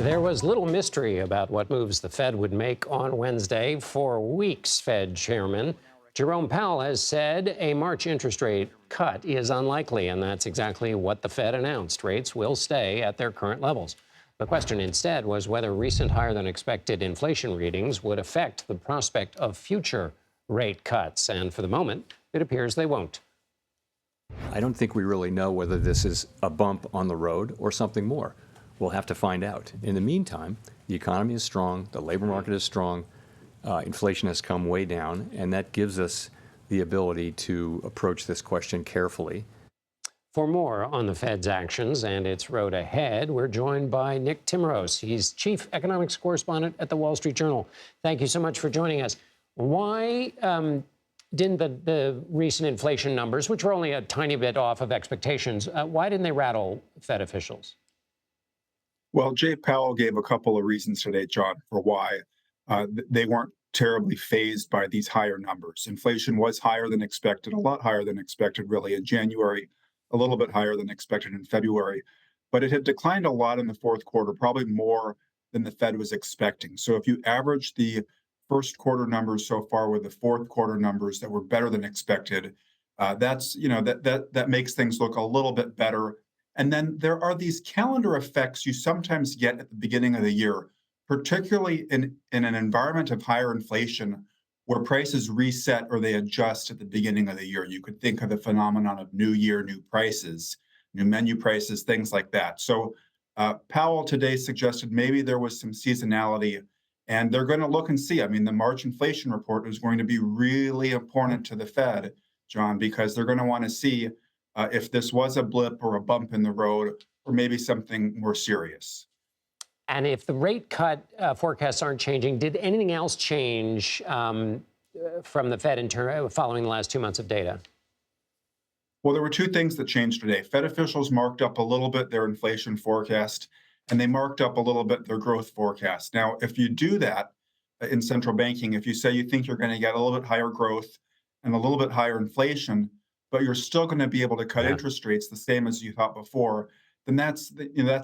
There was little mystery about what moves the Fed would make on Wednesday. For weeks, Fed Chairman Jerome Powell has said a March interest rate cut is unlikely, and that's exactly what the Fed announced. Rates will stay at their current levels. The question instead was whether recent higher-than-expected inflation readings would affect the prospect of future rate cuts. And for the moment, it appears they won't. I don't think we really know whether this is a bump on the road or something more. We'll have to find out. In the meantime, the economy is strong, the labor market is strong, inflation has come way down, and that gives us the ability to approach this question carefully. For more on the Fed's actions and its road ahead, we're joined by Nick Timiraos. He's chief economics correspondent at the Wall Street Journal. Thank you so much for joining us. Why didn't the recent inflation numbers, which were only a tiny bit off of expectations, why didn't they rattle Fed officials? Well, Jay Powell gave a couple of reasons today, John, for why they weren't terribly fazed by these higher numbers. Inflation was higher than expected, a lot higher than expected, really, in January, a little bit higher than expected in February. But it had declined a lot in the fourth quarter, probably more than the Fed was expecting. So if you average the first quarter numbers so far with the fourth quarter numbers that were better than expected, that makes things look a little bit better. And then there are these calendar effects you sometimes get at the beginning of the year, particularly in an environment of higher inflation where prices reset or they adjust at the beginning of the year. You could think of the phenomenon of new year, new prices, new menu prices, things like that. So Powell today suggested maybe there was some seasonality, and they're going to look and see. I mean, the March inflation report is going to be really important to the Fed, John, because they're going to want to see if this was a blip or a bump in the road or maybe something more serious. And if the rate cut forecasts aren't changing, did anything else change from the Fed following the last 2 months of data? Well, there were two things that changed today. Fed officials marked up a little bit their inflation forecast, and they marked up a little bit their growth forecast. Now, if you do that in central banking, if you say you think you're going to get a little bit higher growth and a little bit higher inflation, but you're still going to be able to cut interest rates the same as you thought before, then that's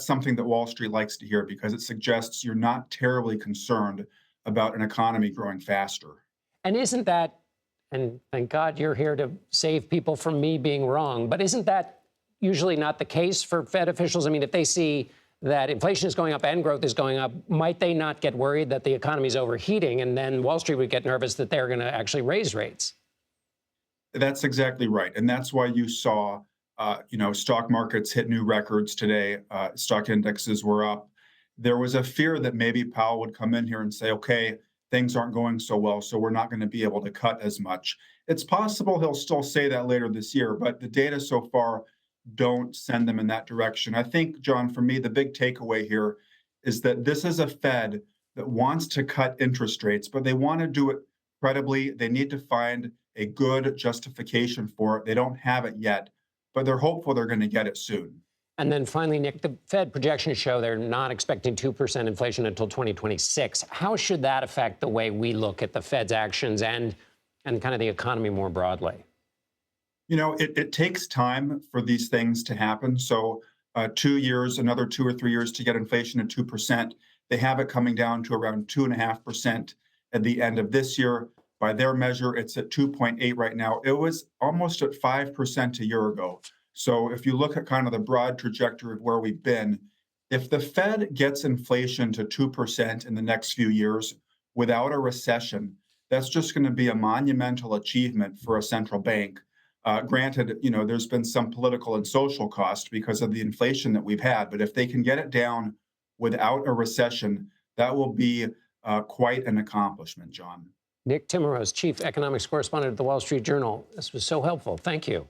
something that Wall Street likes to hear because it suggests you're not terribly concerned about an economy growing faster. And isn't that, and thank God you're here to save people from me being wrong, but isn't that usually not the case for Fed officials? I mean, if they see that inflation is going up and growth is going up, might they not get worried that the economy is overheating, and then Wall Street would get nervous that they're going to actually raise rates? That's exactly right. And that's why you saw, stock markets hit new records today. Stock indexes were up. There was a fear that maybe Powell would come in here and say, okay, things aren't going so well, so we're not going to be able to cut as much. It's possible he'll still say that later this year, but the data so far don't send them in that direction. I think, John, for me, the big takeaway here is that this is a Fed that wants to cut interest rates, but they want to do it credibly. They need to find a good justification for it. They don't have it yet, but they're hopeful they're going to get it soon. And then finally, Nick, the Fed projections show they're not expecting 2% inflation until 2026. How should that affect the way we look at the Fed's actions and kind of the economy more broadly? It takes time for these things to happen. So 2 years, another 2 or 3 years to get inflation at 2%. They have it coming down to around 2.5% at the end of this year. By their measure, it's at 2.8 right now. It was almost at 5% a year ago. So if you look at kind of the broad trajectory of where we've been, if the Fed gets inflation to 2% in the next few years without a recession, that's just going to be a monumental achievement for a central bank. Granted, there's been some political and social cost because of the inflation that we've had, but if they can get it down without a recession, that will be quite an accomplishment, John. Nick Timiraos, chief economics correspondent at the Wall Street Journal. This was so helpful. Thank you.